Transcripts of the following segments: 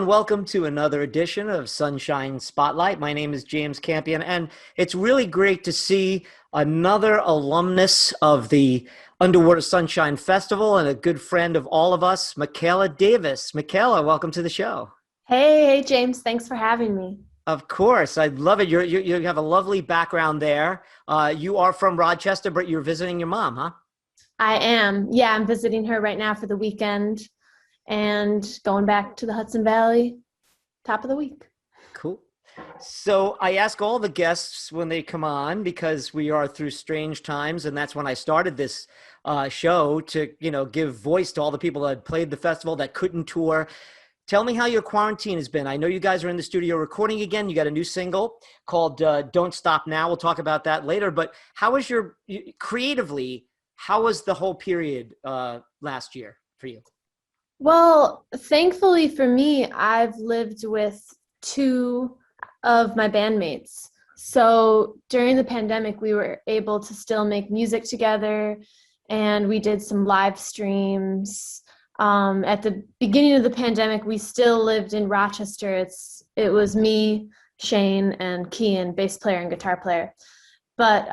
and welcome to another edition of Sunshine Spotlight. My name is James Campion, and it's really great to see another alumnus of the Underwater Sunshine Festival and a good friend of all of us, Mikaela Davis. Mikaela, welcome to the show. Hey, James. Thanks for having me. Of course, I love it. You have a lovely background there. You are from Rochester, but you're visiting your mom, huh? I am. Yeah, I'm visiting her right now for the weekend and going back to the Hudson Valley, top of the week. Cool. So I ask all the guests when they come on because we are through strange times, and that's when I started this show to, give voice to all the people that had played the festival that couldn't tour. Tell me how your quarantine has been. I know you guys are in the studio recording again. You got a new single called Don't Stop Now. We'll talk about that later. But how was creatively, how was the whole period last year for you? Well, thankfully for me, I've lived with two of my bandmates. So during the pandemic, we were able to still make music together, and we did some live streams. At the beginning of the pandemic, we still lived in Rochester. It was me, Shane, and Kian, bass player and guitar player. But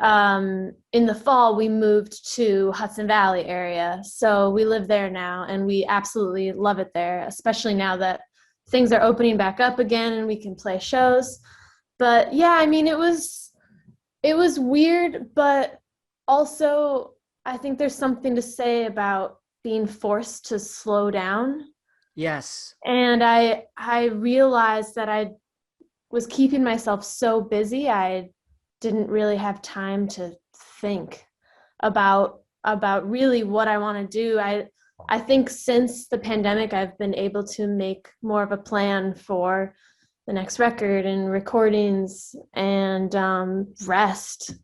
in the fall, we moved to Hudson Valley area. So we live there now, and we absolutely love it there, especially now that things are opening back up again and we can play shows. But yeah, I mean, it was weird, but also I think there's something to say about being forced to slow down. Yes. And I realized that I was keeping myself so busy, I didn't really have time to think about really what I want to do. I think since the pandemic, I've been able to make more of a plan for the next record and recordings and rest.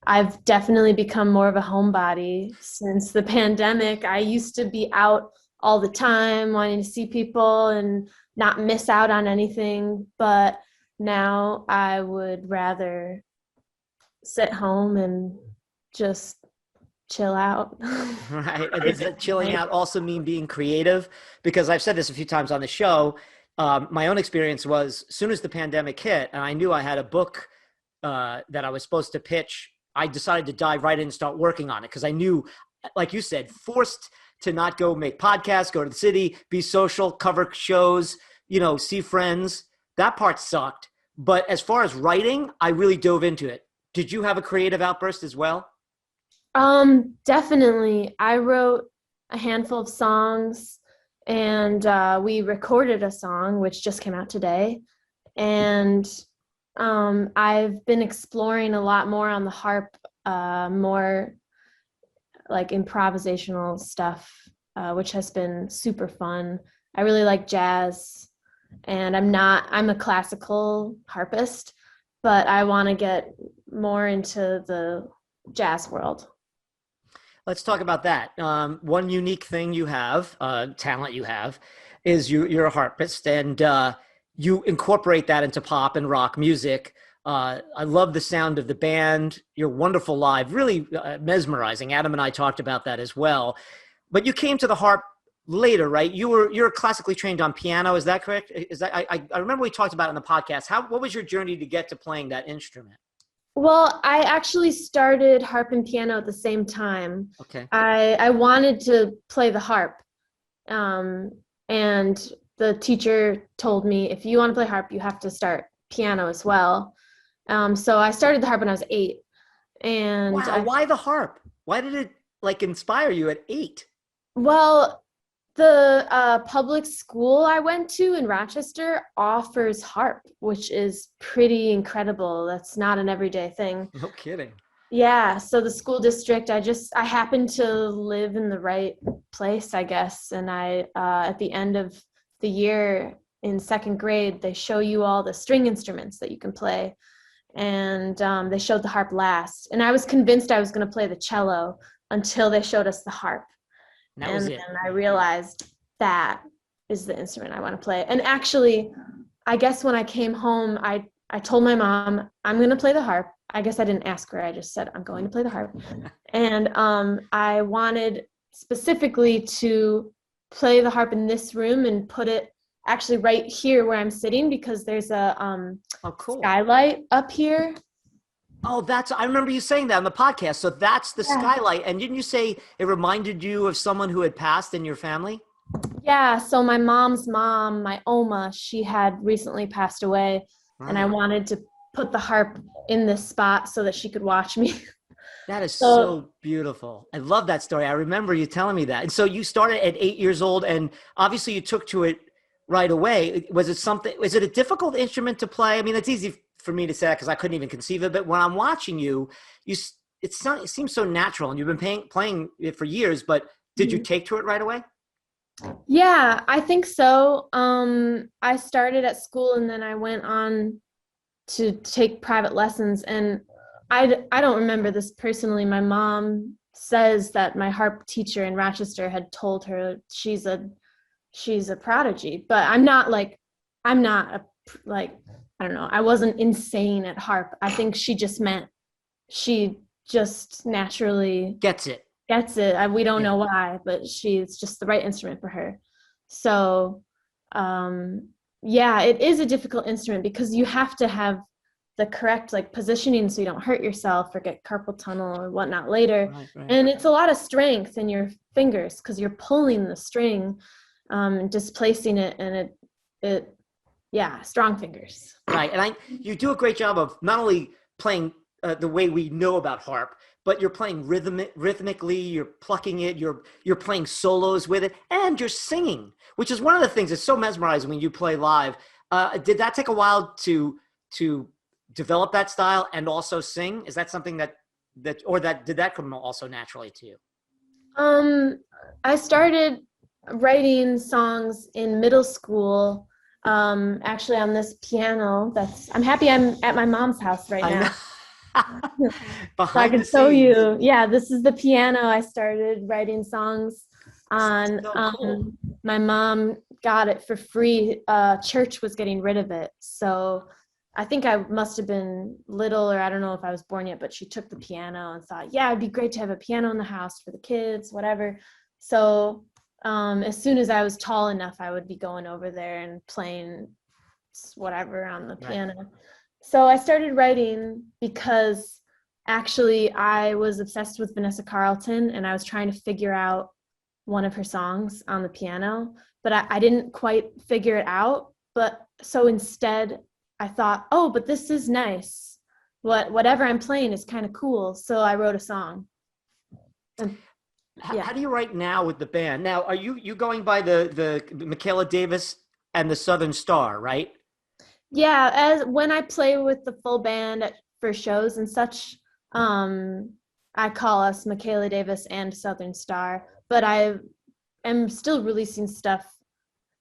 I've definitely become more of a homebody since the pandemic. I used to be out all the time wanting to see people and not miss out on anything, but now I would rather sit home and just chill out. Right. And does that chilling out also mean being creative? Because I've said this a few times on the show. My own experience was as soon as the pandemic hit and I knew I had a book that I was supposed to pitch, I decided to dive right in and start working on it because I knew, like you said, forced to not go make podcasts, go to the city, be social, cover shows, see friends. That part sucked. But as far as writing, I really dove into it. Did you have a creative outburst as well? Definitely. I wrote a handful of songs, and we recorded a song which just came out today. And I've been exploring a lot more on the harp, more like improvisational stuff, which has been super fun. I really like jazz, and I'm a classical harpist, but I want to get more into the jazz world. Let's talk about that. One unique thing you have, talent you have, is you're a harpist, and you incorporate that into pop and rock music. I love the sound of the band. You're wonderful live, really mesmerizing. Adam and I talked about that as well. But you came to the harp later, right? You're classically trained on piano. Is that correct? I remember we talked about it on the podcast. What was your journey to get to playing that instrument? Well, I actually started harp and piano at the same time. Okay. I wanted to play the harp, and the teacher told me, if you want to play harp, you have to start piano as well. So I started the harp when I was 8. And wow, why the harp? Why did it inspire you at 8? Well, the public school I went to in Rochester offers harp, which is pretty incredible. That's not an everyday thing. No kidding. Yeah, so the school district, I happened to live in the right place, I guess. And at the end of the year in 2nd grade, they show you all the string instruments that you can play. And they showed the harp last. And I was convinced I was going to play the cello until they showed us the harp. And then I realized that is the instrument I want to play. And actually, I guess when I came home, I told my mom, I'm going to play the harp. I guess I didn't ask her. I just said, I'm going to play the harp. And I wanted specifically to play the harp in this room and put it actually right here where I'm sitting, because there's a Oh, cool. skylight up here. Oh, I remember you saying that on the podcast. So that's the Yeah. skylight. And didn't you say it reminded you of someone who had passed in your family? Yeah, so my mom's mom, my Oma, she had recently passed away, and I Right. wanted to put the harp in this spot so that she could watch me. That is So so beautiful. I love that story. I remember you telling me that. And so you started at 8 years old, and obviously you took to it right away. Was it a difficult instrument to play? I mean, it's easy for me to say that because I couldn't even conceive of it. But when I'm watching you, it seems so natural, and you've been playing it for years, but did you mhm. take to it right away? Yeah, I think so. I started at school and then I went on to take private lessons, and I don't remember this personally. My mom says that my harp teacher in Rochester had told her she's a prodigy, but I'm not like I don't know. I wasn't insane at harp. I think she just meant she just naturally Gets it. gets it. We don't Yeah. know why, but it's just the right instrument for her. So, yeah, it is a difficult instrument because you have to have the correct like positioning so you don't hurt yourself or get carpal tunnel or whatnot later. Right, right. And it's a lot of strength in your fingers because you're pulling the string, displacing it, and yeah, strong fingers. Right. And you do a great job of not only playing the way we know about harp, but you're playing rhythmically, you're plucking it, you're playing solos with it, and you're singing, which is one of the things that's so mesmerizing when you play live. Did that take a while to develop that style and also sing? Is that something did that come also naturally to you? Um, I started writing songs in middle school, actually on this piano. I'm happy I'm at my mom's house right I now. know. So I Behind the can show scenes. you. Yeah, this is the piano I started writing songs on. So cool. My mom got it for free. Church was getting rid of it. So I think I must have been little, or I don't know if I was born yet, but she took the piano and thought, yeah, it'd be great to have a piano in the house for the kids, whatever. So as soon as I was tall enough, I would be going over there and playing whatever on the Right. piano. So I started writing because actually I was obsessed with Vanessa Carlton and I was trying to figure out one of her songs on the piano, but I didn't quite figure it out. But so instead I thought, oh, but this is nice. Whatever I'm playing is kind of cool. So I wrote a song. And, yeah. How do you write now with the band? Now, are you going by the Mikaela Davis and the Southern Star, right? Yeah, as when I play with the full band for shows and such, I call us Mikaela Davis and Southern Star, but I am still releasing stuff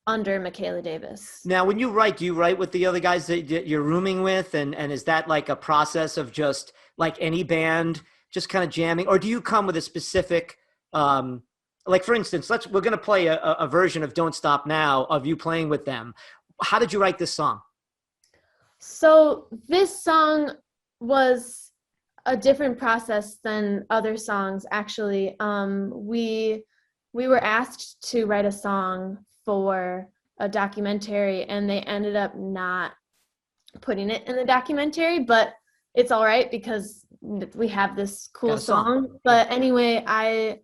under Mikaela Davis. Now, when you write, do you write with the other guys that you're rooming with, and is that like a process of just like any band, just kind of jamming, or do you come with a specific, like for instance, we're gonna play a version of "Don't Stop Now" of you playing with them. How did you write this song? So this song was a different process than other songs, actually. We were asked to write a song for a documentary, and they ended up not putting it in the documentary, but it's all right because we have this Got cool a song. song. But anyway, I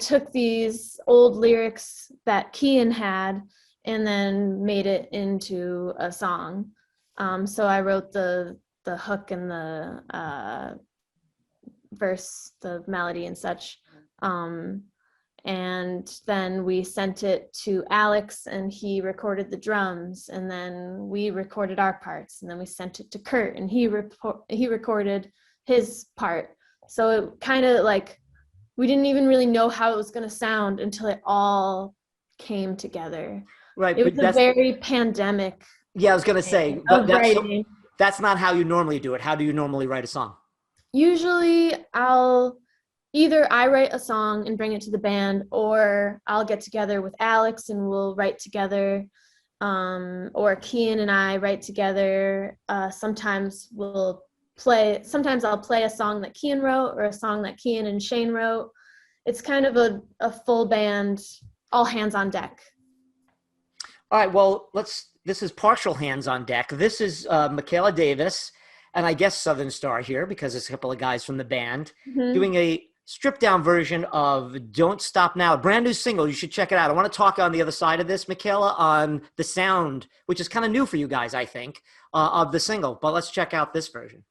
took these old lyrics that Kian had and then made it into a song. So I wrote the hook and the verse, the melody and such. And then we sent it to Alex and he recorded the drums, and then we recorded our parts, and then we sent it to Kurt and he recorded his part. So it kind of like, we didn't even really know how it was going to sound until it all came together. Right, It but was a very pandemic yeah, I was gonna say, but of writing. that's not how you normally do it. How do you normally write a song? Usually I write a song and bring it to the band, or I'll get together with Alex and we'll write together, or Kian and I write together. Sometimes I'll play a song that Kian wrote or a song that Kian and Shane wrote. It's kind of a full band, all hands on deck. All right, well, this is partial hands on deck. This is Mikaela Davis, and I guess Southern Star here because it's a couple of guys from the band doing a stripped down version of Don't Stop Now, a brand new single. You should check it out. I want to talk on the other side of this, Mikaela, on the sound, which is kind of new for you guys, I think, of the single. But let's check out this version.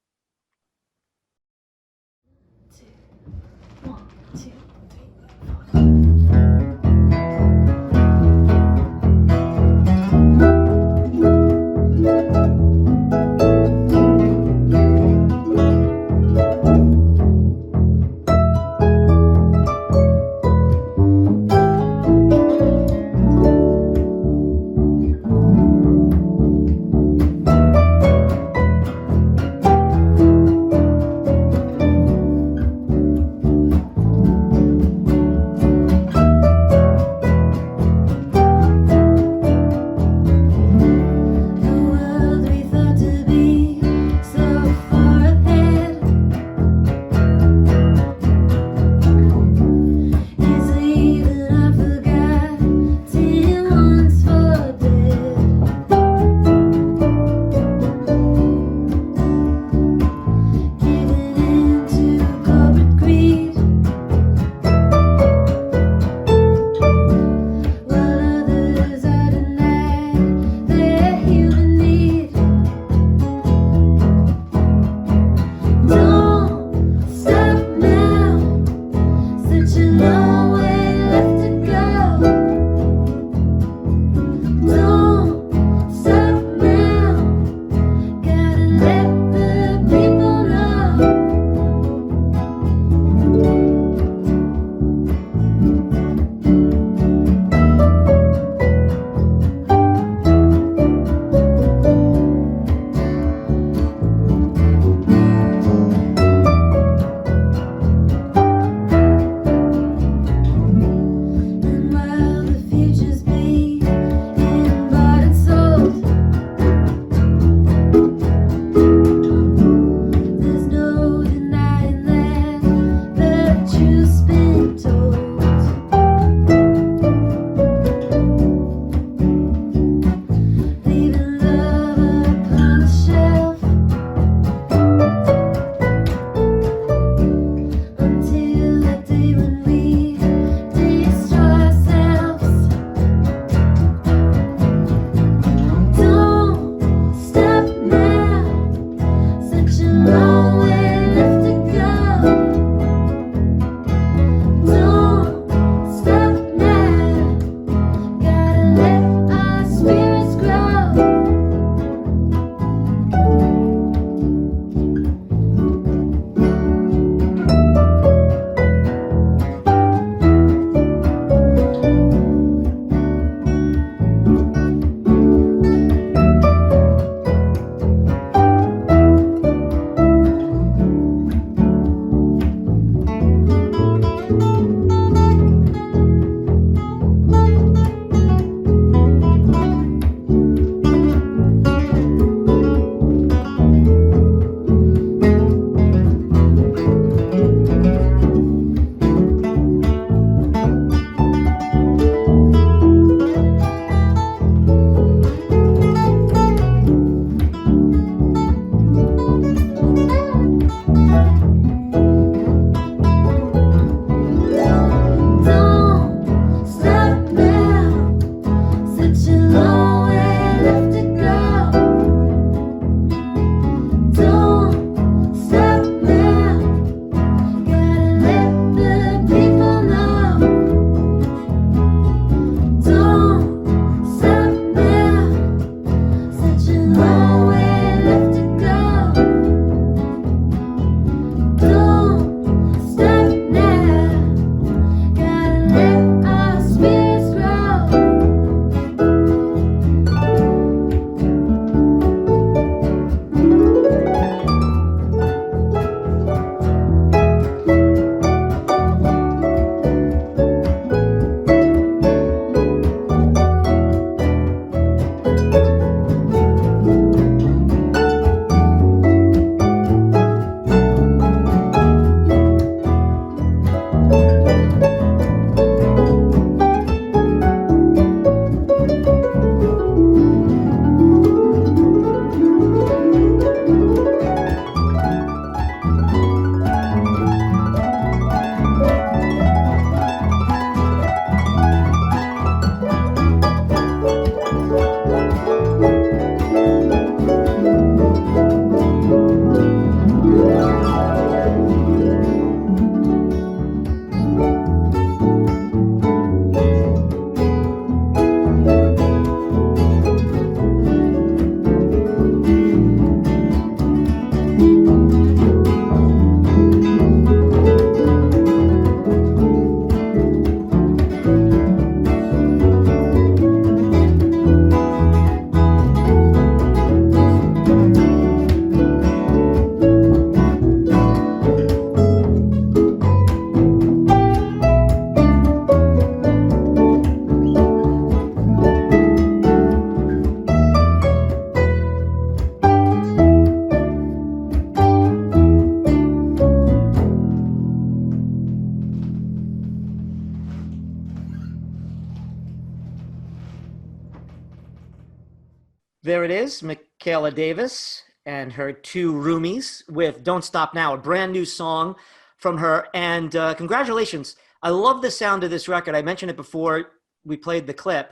there it is, Mikaela Davis and her two roomies with Don't Stop Now, a brand new song from her. And congratulations. I love the sound of this record. I mentioned it before we played the clip.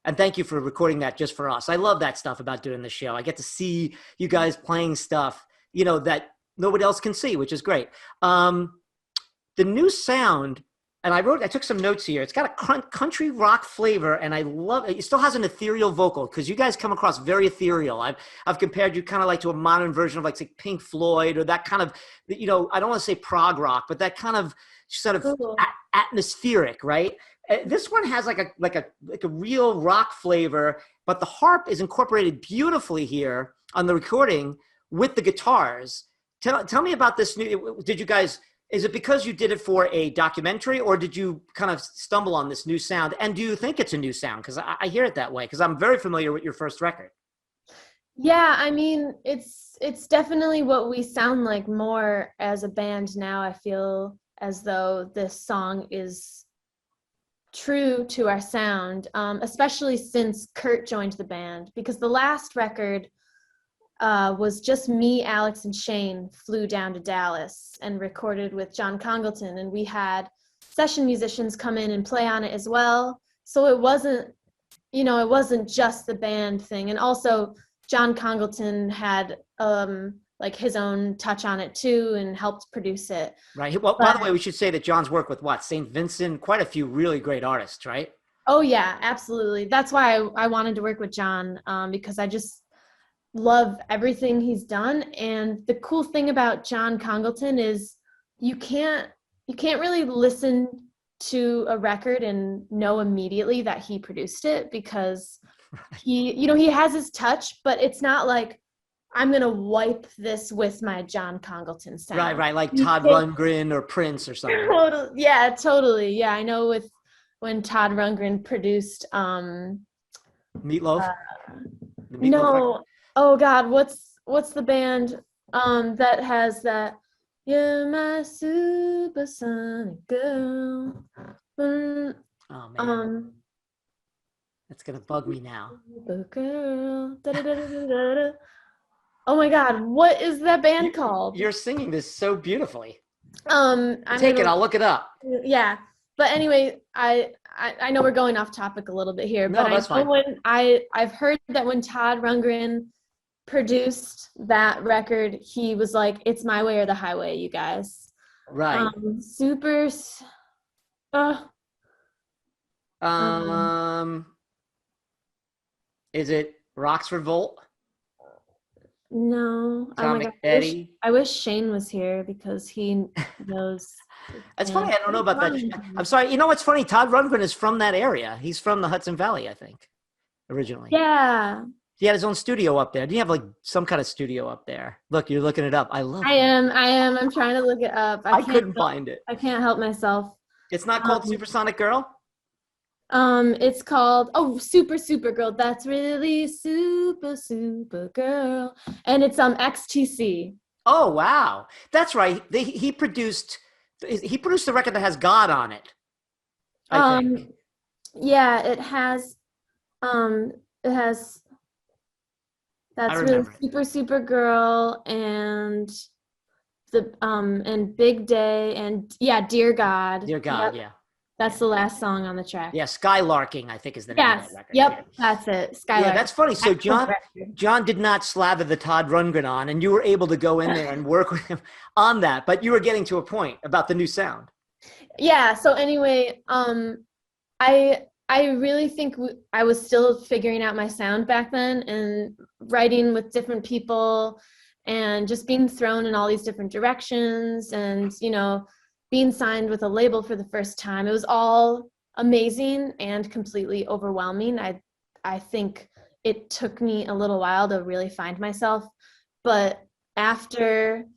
And thank you for recording that just for us. I love that stuff about doing the show. I get to see you guys playing stuff, that nobody else can see, which is great. The new sound, and I took some notes here. It's got a country rock flavor, and I love it. It still has an ethereal vocal because you guys come across very ethereal. I've compared you kind of like to a modern version of like say Pink Floyd or that kind of, I don't want to say prog rock, but that kind of sort of atmospheric, right? This one has like a real rock flavor, but the harp is incorporated beautifully here on the recording with the guitars. Tell me about this new. Is it because you did it for a documentary, or did you kind of stumble on this new sound? And do you think it's a new sound? Because I hear it that way, because I'm very familiar with your first record. Yeah, I mean, it's definitely what we sound like more as a band now. I feel as though this song is true to our sound, especially since Kurt joined the band, because the last record was just me, Alex, and Shane flew down to Dallas and recorded with John Congleton, and we had session musicians come in and play on it as well. So it wasn't just the band thing. And also John Congleton had like his own touch on it too and helped produce it. Right. Well, by the way, we should say that John's worked with St. Vincent, quite a few really great artists, right? Oh yeah, absolutely. That's why I wanted to work with John, because I just love everything he's done. And the cool thing about John Congleton is you can't really listen to a record and know immediately that he produced it, because he has his touch, but it's not like I'm gonna wipe this with my John Congleton sound. Right, like Todd Rundgren or Prince or something. Totally. Yeah, I know when Todd Rundgren produced Meatloaf. No, oh God, what's the band that has that? You're my supersonic girl. Oh man, that's gonna bug me now. Girl. Oh my God, what is that band called? You're singing this so beautifully. I'll look it up. Yeah, but anyway, I know we're going off topic a little bit here, no, but that's fine. I've heard that when Todd Rundgren produced that record, he was like, "It's my way or the highway, you guys." Right. Is it Roxford Volt? No. Atomic Eddie? I wish Shane was here because he knows. That's funny. I don't know about that. I'm sorry. You know what's funny? Todd Rundgren is from that area. He's from the Hudson Valley, I think, originally. Yeah. He had his own studio up there. Did he have like some kind of studio up there? Look, you're looking it up. I love it. I am. I'm trying to look it up. I couldn't find it. I can't help myself. It's not called Supersonic Girl? It's called Super Girl. That's really super girl. And it's XTC. Oh wow. That's right. He produced the record that has God on it. I think. Yeah, it has that's really super girl and the and Big Day and Dear God. Dear God, yep. Yeah. That's the last song on the track. Yeah, Skylarking, I think is the name of that record. Yep, that's it. Skylarking. Yeah, that's funny. So John did not slather the Todd Rundgren on, and you were able to go in there and work with him on that. But you were getting to a point about the new sound. Yeah. So anyway, I really think I was still figuring out my sound back then, and writing with different people, and just being thrown in all these different directions, and being signed with a label for the first time. It was all amazing and completely overwhelming. I think it took me a little while to really find myself, but after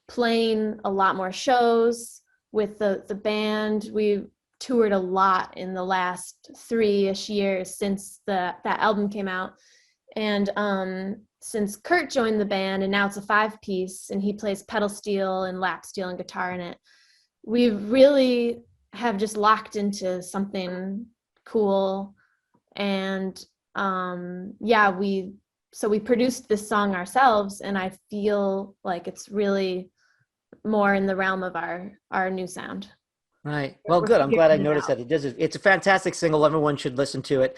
playing a lot more shows with the band, we toured a lot in the last 3-ish years since that album came out. And since Kurt joined the band, and now it's a 5-piece, and he plays pedal steel and lap steel and guitar in it, we really have just locked into something cool. And yeah, we produced this song ourselves, and I feel like it's really more in the realm of our new sound. Right. Well, We're good. I'm glad I figuring it noticed out. that. It's a fantastic single. Everyone should listen to it.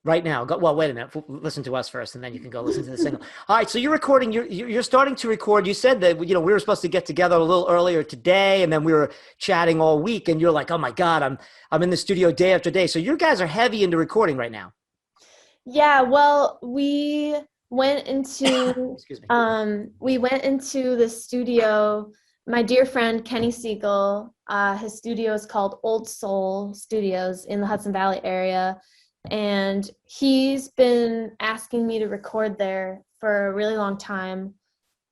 Right now. Well, wait a minute. Listen to us first, and then you can go listen to the single. All right. So you're recording. You're starting to record. You said that we were supposed to get together a little earlier today, and then we were chatting all week. And you're like, "Oh my God, I'm in the studio day after day." So you guys are heavy into recording right now. Yeah, well, we went into Excuse me. the studio. My dear friend Kenny Siegel, his studio is called Old Soul Studios in the Hudson Valley area, and he's been asking me to record there for a really long time.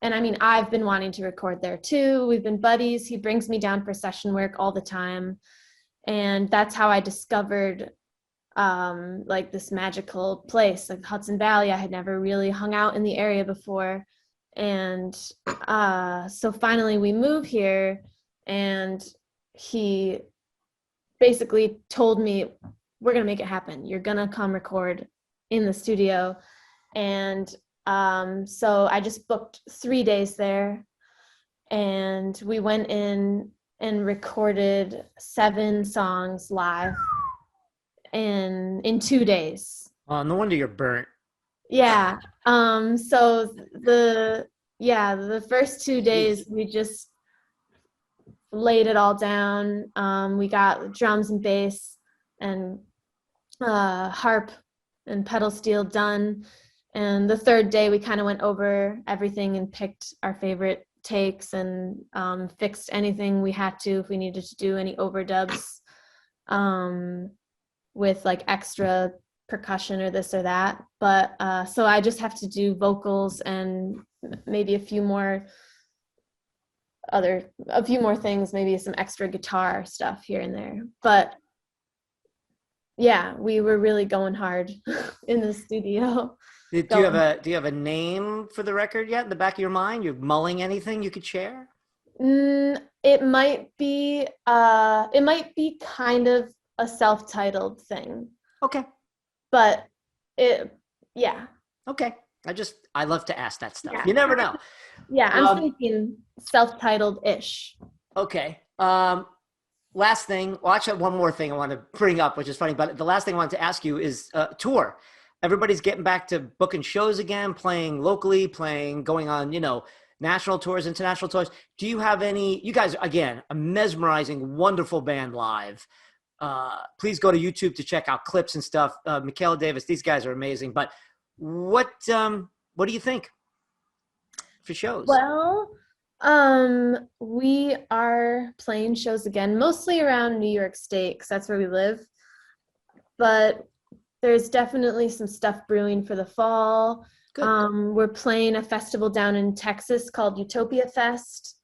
And I mean, I've been wanting to record there too. We've been buddies. He brings me down for session work all the time, and that's how I discovered like this magical place like Hudson Valley. I had never really hung out in the area before, and so finally we move here, and he basically told me, we're gonna make it happen, you're gonna come record in the studio. And so I just booked 3 days there, and we went in and recorded 7 songs live in 2 days. Oh, no wonder you're burnt. Yeah. So the first 2 days we just laid it all down. We got drums and bass and harp and pedal steel done. And the third day we kind of went over everything and picked our favorite takes and fixed anything we had to, if we needed to do any overdubs with like extra percussion or this or that. But so I just have to do vocals and maybe a few more things, maybe some extra guitar stuff here and there. But yeah, we were really going hard in the studio. Do you have a name for the record yet in the back of your mind? You're mulling anything you could share? It might be kind of a self-titled thing. Okay. But yeah. Okay. I love to ask that stuff. Yeah. You never know. Yeah, I'm thinking self-titled-ish. Okay. Last thing, well, actually one more thing I want to bring up, which is funny, but the last thing I wanted to ask you is tour. Everybody's getting back to booking shows again, playing locally, going on, national tours, international tours. Do you have you guys, again, a mesmerizing, wonderful band live. Please go to YouTube to check out clips and stuff. Mikaela Davis, these guys are amazing. But what do you think for shows? Well, we are playing shows again, mostly around New York State, because that's where we live. But there's definitely some stuff brewing for the fall. Good. We're playing a festival down in Texas called Utopia Fest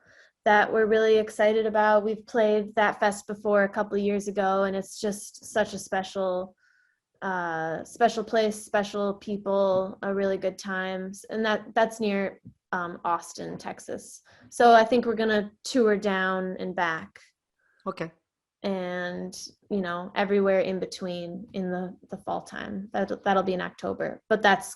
that we're really excited about. We've played that fest before a couple of years ago, and it's just such a special place, special people, a really good time. And that's near Austin, Texas. So I think we're gonna tour down and back. Okay. And everywhere in between in the fall time. That'll be in October, but that's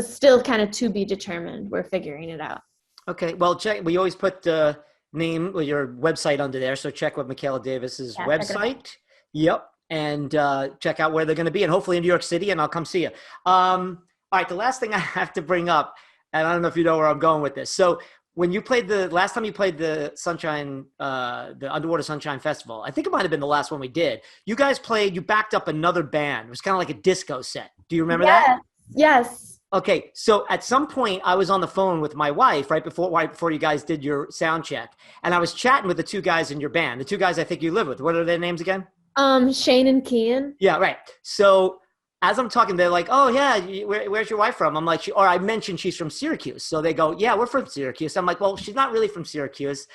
still kind of to be determined. We're figuring it out. Okay. Well, we always put the name or your website under there, so check with Mikaela Davis's website. Yep. And check out where they're going to be, and hopefully in New York City, and I'll come see you. All right. The last thing I have to bring up, and I don't know if you know where I'm going with this. So when you played last time you played the Sunshine, the Underwater Sunshine Festival, I think it might've been the last one we did. You guys you backed up another band. It was kind of like a disco set. Do you remember that? Yes. Okay. So at some point I was on the phone with my wife right before you guys did your sound check. And I was chatting with the 2 guys in your band, the 2 guys I think you live with. What are their names again? Shane and Kian. Yeah. Right. So as I'm talking, they're like, "Oh yeah, where's your wife from?" I'm like, or I mentioned she's from Syracuse. So they go, "Yeah, we're from Syracuse." I'm like, "Well, she's not really from Syracuse.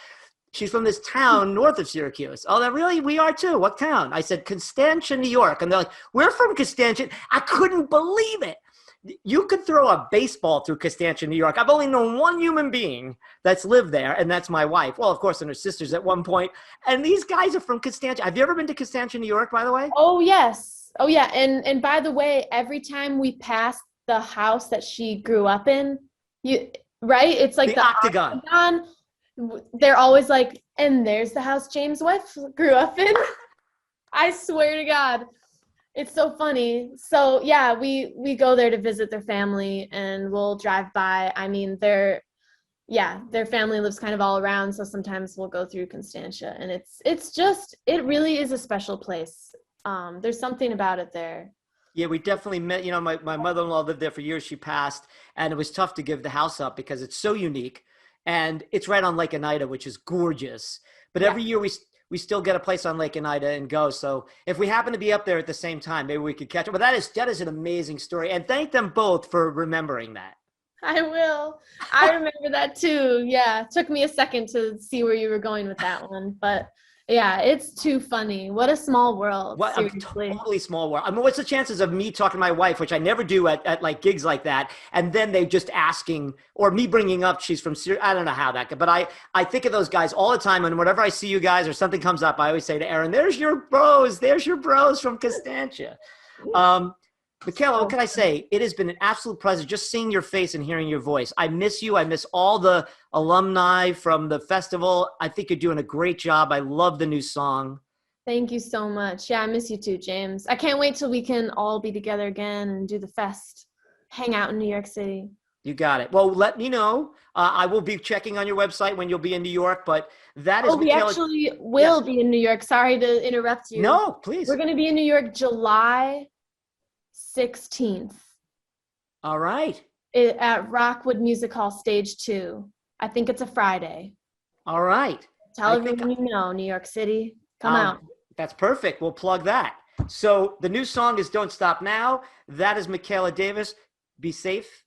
She's from this town north of Syracuse." "Oh, that really? We are too. What town?" I said, "Constantia, New York." And they're like, "We're from Constantia." I couldn't believe it. you could throw a baseball through Constantia, New York. I've only known one human being that's lived there, and that's my wife. Well, of course, and her sisters at one point. And these guys are from Constantia. Have you ever been to Constantia, New York, by the way? Oh, yes. Oh, yeah. And by the way, every time we pass the house that she grew up in, right? It's like the octagon. They're always like, and there's the house James' wife grew up in. I swear to God. It's so funny. So yeah, we go there to visit their family, and we'll drive by. I mean, their family lives kind of all around, so sometimes we'll go through Constantia, and it really is a special place. There's something about it there. Yeah, we definitely met, my mother-in-law lived there for years. She passed, and it was tough to give the house up because it's so unique, and it's right on Lake Oneida, which is gorgeous. But every year we still get a place on Lake Oneida and go. So if we happen to be up there at the same time, maybe we could catch up. But that is an amazing story. And thank them both for remembering that. I will. I remember that too. Yeah. It took me a second to see where you were going with that one. But yeah, it's too funny. What a small world. What a totally small world. I mean, what's the chances of me talking to my wife, which I never do at like gigs like that, and then they just asking, or me bringing up she's from Syria. I don't know how that could, but I think of those guys all the time, and whenever I see you guys or something comes up, I always say to Aaron, there's your bros from Constantia. Mikaela, what can I say? It has been an absolute pleasure just seeing your face and hearing your voice. I miss you. I miss all the alumni from the festival. I think you're doing a great job. I love the new song. Thank you so much. Yeah, I miss you too, James. I can't wait till we can all be together again and do the fest, hang out in New York City. You got it. Well, let me know. I will be checking on your website when you'll be in New York, but that is we actually will be in New York. Sorry to interrupt you. No, please. We're going to be in New York July 16th. All right. At Rockwood Music Hall, Stage 2. I think it's a Friday. All right. Tell everyone you know, New York City. Come out. That's perfect. We'll plug that. So the new song is Don't Stop Now. That is Mikaela Davis. Be safe.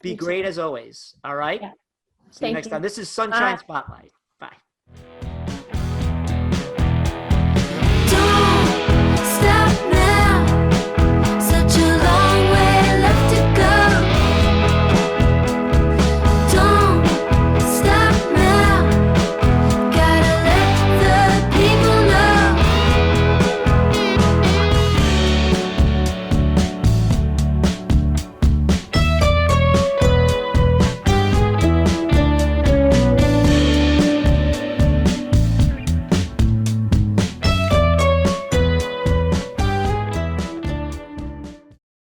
Be great as always. All right? Yeah. See you next time. This is Sunshine Spotlight. Bye.